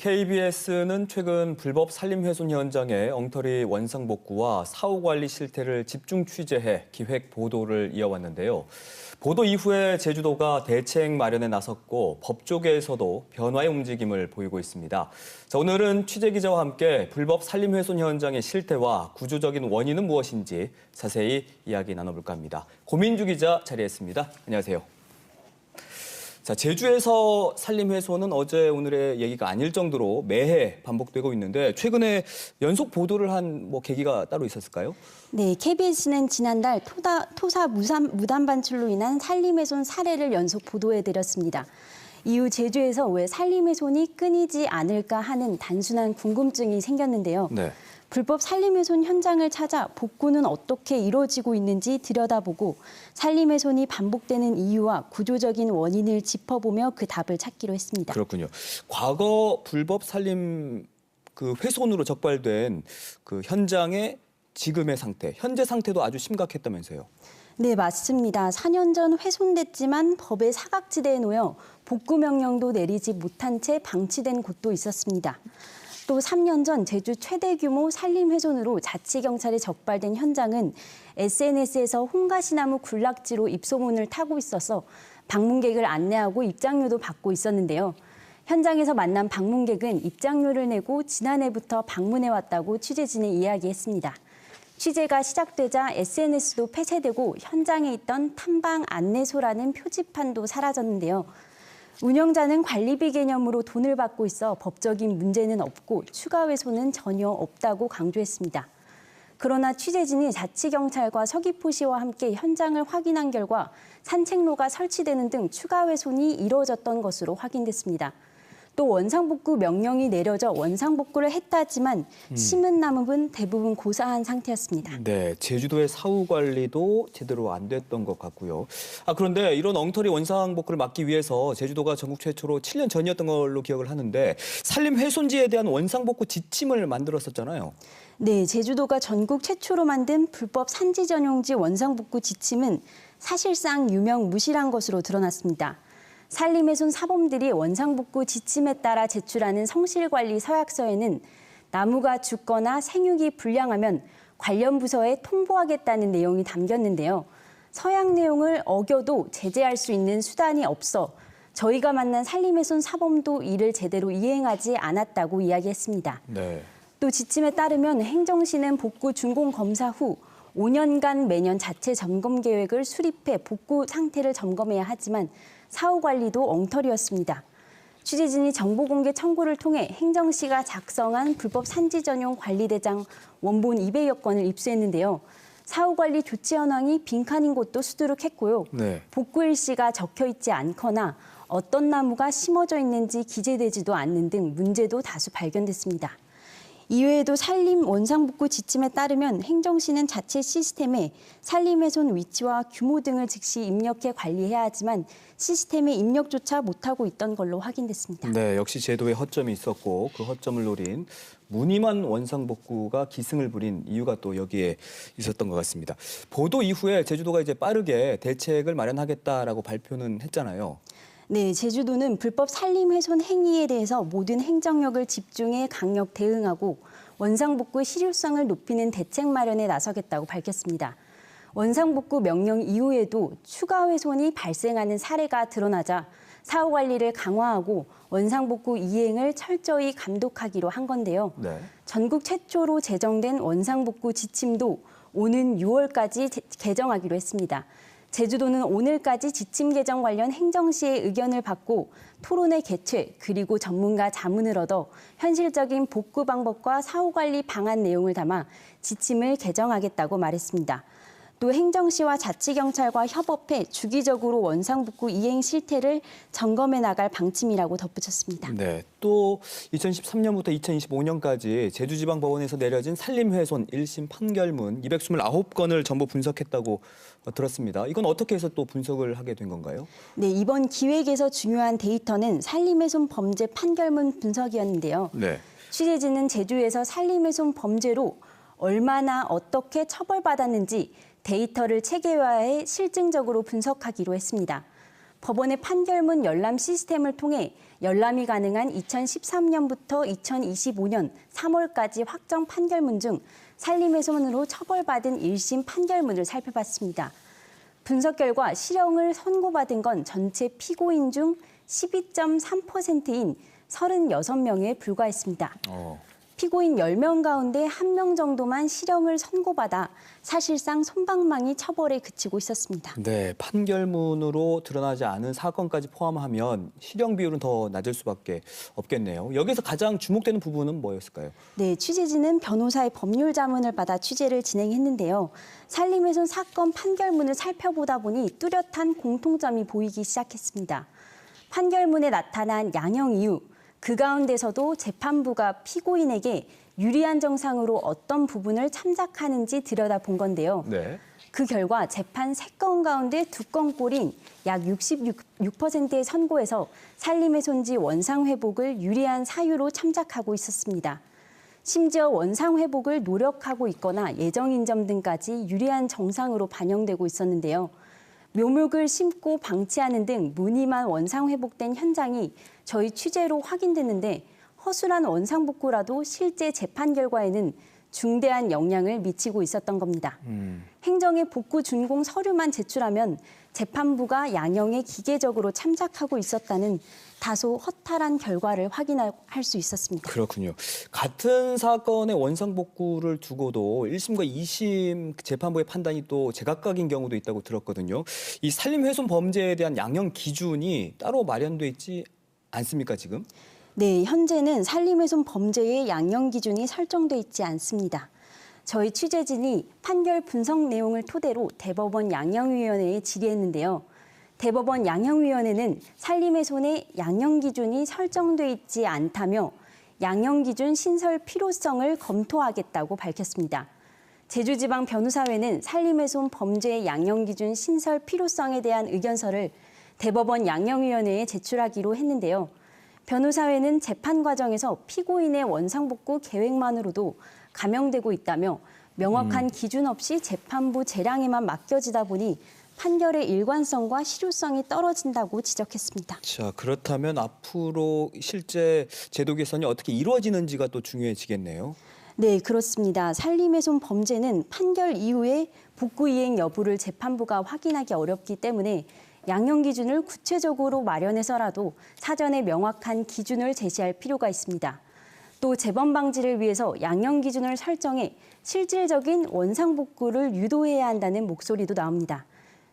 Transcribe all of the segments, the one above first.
KBS는 최근 불법 산림훼손 현장의 엉터리 원상복구와 사후관리 실태를 집중 취재해 기획 보도를 이어왔는데요. 보도 이후에 제주도가 대책 마련에 나섰고 법조계에서도 변화의 움직임을 보이고 있습니다. 자, 오늘은 취재기자와 함께 불법 산림훼손 현장의 실태와 구조적인 원인은 무엇인지 자세히 이야기 나눠볼까 합니다. 고민주 기자 자리했습니다. 안녕하세요. 자, 제주에서 산림훼손은 어제 오늘의 얘기가 아닐 정도로 매해 반복되고 있는데 최근에 연속 보도를 한 계기가 따로 있었을까요? 네, KBS는 지난달 토사 무단 반출로 인한 산림훼손 사례를 연속 보도해드렸습니다. 이후 제주에서 왜 산림훼손이 끊이지 않을까 하는 단순한 궁금증이 생겼는데요. 네. 불법 산림훼손 현장을 찾아 복구는 어떻게 이루어지고 있는지 들여다보고 산림훼손이 반복되는 이유와 구조적인 원인을 짚어보며 그 답을 찾기로 했습니다. 그렇군요. 과거 불법 산림 훼손으로 적발된 현장의 지금의 상태, 현재 상태도 아주 심각했다면서요. 네, 맞습니다. 4년 전 훼손됐지만 법의 사각지대에 놓여 복구 명령도 내리지 못한 채 방치된 곳도 있었습니다. 또 3년 전 제주 최대 규모 산림훼손으로 자치경찰에 적발된 현장은 SNS에서 홍가시나무 군락지로 입소문을 타고 있어서 방문객을 안내하고 입장료도 받고 있었는데요. 현장에서 만난 방문객은 입장료를 내고 지난해부터 방문해왔다고 취재진에 이야기했습니다. 취재가 시작되자 SNS도 폐쇄되고 현장에 있던 탐방 안내소라는 표지판도 사라졌는데요. 운영자는 관리비 개념으로 돈을 받고 있어 법적인 문제는 없고 추가 훼손은 전혀 없다고 강조했습니다. 그러나 취재진이 자치경찰과 서귀포시와 함께 현장을 확인한 결과 산책로가 설치되는 등 추가 훼손이 이루어졌던 것으로 확인됐습니다. 또 원상복구 명령이 내려져 원상복구를 했다지만 심은 나무는 대부분 고사한 상태였습니다. 네, 제주도의 사후 관리도 제대로 안 됐던 것 같고요. 그런데 이런 엉터리 원상복구를 막기 위해서 제주도가 전국 최초로 7년 전이었던 걸로 기억을 하는데 산림훼손지에 대한 원상복구 지침을 만들었었잖아요. 네, 제주도가 전국 최초로 만든 불법 산지 전용지 원상복구 지침은 사실상 유명무실한 것으로 드러났습니다. 산림훼손 사범들이 원상복구 지침에 따라 제출하는 성실관리 서약서에는 나무가 죽거나 생육이 불량하면 관련 부서에 통보하겠다는 내용이 담겼는데요. 서약 내용을 어겨도 제재할 수 있는 수단이 없어 저희가 만난 산림훼손 사범도 이를 제대로 이행하지 않았다고 이야기했습니다. 네. 또 지침에 따르면 행정시는 복구 준공 검사 후 5년간 매년 자체 점검 계획을 수립해 복구 상태를 점검해야 하지만 사후 관리도 엉터리였습니다. 취재진이 정보공개 청구를 통해 행정시가 작성한 불법 산지 전용 관리대장 원본 200여 건을 입수했는데요. 사후 관리 조치 현황이 빈칸인 곳도 수두룩했고요. 네. 복구 일시가 적혀 있지 않거나 어떤 나무가 심어져 있는지 기재되지도 않는 등 문제도 다수 발견됐습니다. 이외에도 산림 원상복구 지침에 따르면 행정시는 자체 시스템에 산림훼손 위치와 규모 등을 즉시 입력해 관리해야 하지만 시스템에 입력조차 못하고 있던 걸로 확인됐습니다. 네, 역시 제도에 허점이 있었고 그 허점을 노린 무늬만 원상복구가 기승을 부린 이유가 또 여기에 있었던 것 같습니다. 보도 이후에 제주도가 이제 빠르게 대책을 마련하겠다라고 발표는 했잖아요. 네, 제주도는 불법 산림훼손 행위에 대해서 모든 행정력을 집중해 강력 대응하고 원상복구의 실효성을 높이는 대책 마련에 나서겠다고 밝혔습니다. 원상복구 명령 이후에도 추가 훼손이 발생하는 사례가 드러나자 사후 관리를 강화하고 원상복구 이행을 철저히 감독하기로 한 건데요. 네. 전국 최초로 제정된 원상복구 지침도 오는 6월까지 개정하기로 했습니다. 제주도는 오늘까지 지침 개정 관련 행정시의 의견을 받고 토론회 개최 그리고 전문가 자문을 얻어 현실적인 복구 방법과 사후관리 방안 내용을 담아 지침을 개정하겠다고 말했습니다. 또 행정시와 자치경찰과 협업해 주기적으로 원상복구 이행 실태를 점검해 나갈 방침이라고 덧붙였습니다. 네, 또 2013년부터 2025년까지 제주지방법원에서 내려진 산림훼손 1심 판결문 229건을 전부 분석했다고 들었습니다. 이건 어떻게 해서 또 분석을 하게 된 건가요? 네, 이번 기획에서 중요한 데이터는 산림훼손 범죄 판결문 분석이었는데요. 네. 취재진은 제주에서 산림훼손 범죄로 얼마나 어떻게 처벌받았는지 데이터를 체계화해 실증적으로 분석하기로 했습니다. 법원의 판결문 열람 시스템을 통해 열람이 가능한 2013년부터 2025년 3월까지 확정 판결문 중 산림훼손으로 처벌받은 1심 판결문을 살펴봤습니다. 분석 결과 실형을 선고받은 건 전체 피고인 중 12.3%인 36명에 불과했습니다. 피고인 10명 가운데 1명 정도만 실형을 선고받아 사실상 솜방망이 처벌에 그치고 있었습니다. 네, 판결문으로 드러나지 않은 사건까지 포함하면 실형 비율은 더 낮을 수밖에 없겠네요. 여기서 가장 주목되는 부분은 뭐였을까요? 네, 취재진은 변호사의 법률 자문을 받아 취재를 진행했는데요. 산림훼손 사건 판결문을 살펴보다 보니 뚜렷한 공통점이 보이기 시작했습니다. 판결문에 나타난 양형 이유, 그 가운데서도 재판부가 피고인에게 유리한 정상으로 어떤 부분을 참작하는지 들여다본 건데요. 네. 그 결과 재판 3건 가운데 2건꼴인 약 66%의 선고에서 산림훼손지 원상회복을 유리한 사유로 참작하고 있었습니다. 심지어 원상회복을 노력하고 있거나 예정인점 등까지 유리한 정상으로 반영되고 있었는데요. 묘목을 심고 방치하는 등 무늬만 원상회복된 현장이 저희 취재로 확인됐는데 허술한 원상복구라도 실제 재판 결과에는 중대한 영향을 미치고 있었던 겁니다. 행정의 복구 준공 서류만 제출하면 재판부가 양형에 기계적으로 참작하고 있었다는 다소 허탈한 결과를 확인할 수 있었습니다. 그렇군요. 같은 사건의 원상복구를 두고도 1심과 2심 재판부의 판단이 또 제각각인 경우도 있다고 들었거든요. 이 산림훼손 범죄에 대한 양형 기준이 따로 마련돼 있지 않습니까, 지금? 네, 현재는 산림훼손 범죄의 양형 기준이 설정돼 있지 않습니다. 저희 취재진이 판결 분석 내용을 토대로 대법원 양형위원회에 질의했는데요. 대법원 양형위원회는 산림훼손의 양형 기준이 설정돼 있지 않다며 양형 기준 신설 필요성을 검토하겠다고 밝혔습니다. 제주지방 변호사회는 산림훼손 범죄의 양형 기준 신설 필요성에 대한 의견서를 대법원 양형위원회에 제출하기로 했는데요. 변호사회는 재판 과정에서 피고인의 원상복구 계획만으로도 감형되고 있다며 명확한 기준 없이 재판부 재량에만 맡겨지다 보니 판결의 일관성과 실효성이 떨어진다고 지적했습니다. 자, 그렇다면 앞으로 실제 제도 개선이 어떻게 이루어지는지가 또 중요해지겠네요. 네, 그렇습니다. 산림훼손 범죄는 판결 이후에 복구 이행 여부를 재판부가 확인하기 어렵기 때문에 양형 기준을 구체적으로 마련해서라도 사전에 명확한 기준을 제시할 필요가 있습니다. 또 재범 방지를 위해서 양형 기준을 설정해 실질적인 원상복구를 유도해야 한다는 목소리도 나옵니다.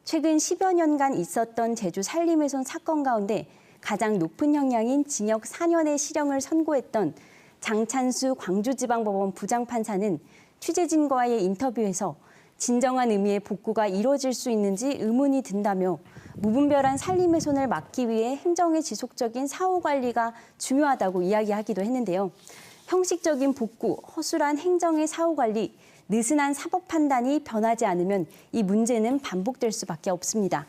최근 10여 년간 있었던 제주 산림훼손 사건 가운데 가장 높은 형량인 징역 4년의 실형을 선고했던 장찬수 광주지방법원 부장판사는 취재진과의 인터뷰에서 진정한 의미의 복구가 이루어질 수 있는지 의문이 든다며 무분별한 산림훼손을 막기 위해 행정의 지속적인 사후 관리가 중요하다고 이야기하기도 했는데요. 형식적인 복구, 허술한 행정의 사후 관리, 느슨한 사법 판단이 변하지 않으면 이 문제는 반복될 수밖에 없습니다.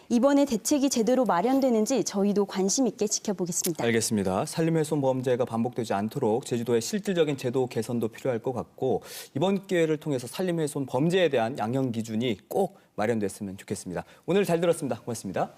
이번에 대책이 제대로 마련되는지 저희도 관심 있게 지켜보겠습니다. 알겠습니다. 산림훼손 범죄가 반복되지 않도록 제주도의 실질적인 제도 개선도 필요할 것 같고 이번 기회를 통해서 산림훼손 범죄에 대한 양형 기준이 꼭 마련됐으면 좋겠습니다. 오늘 잘 들었습니다. 고맙습니다.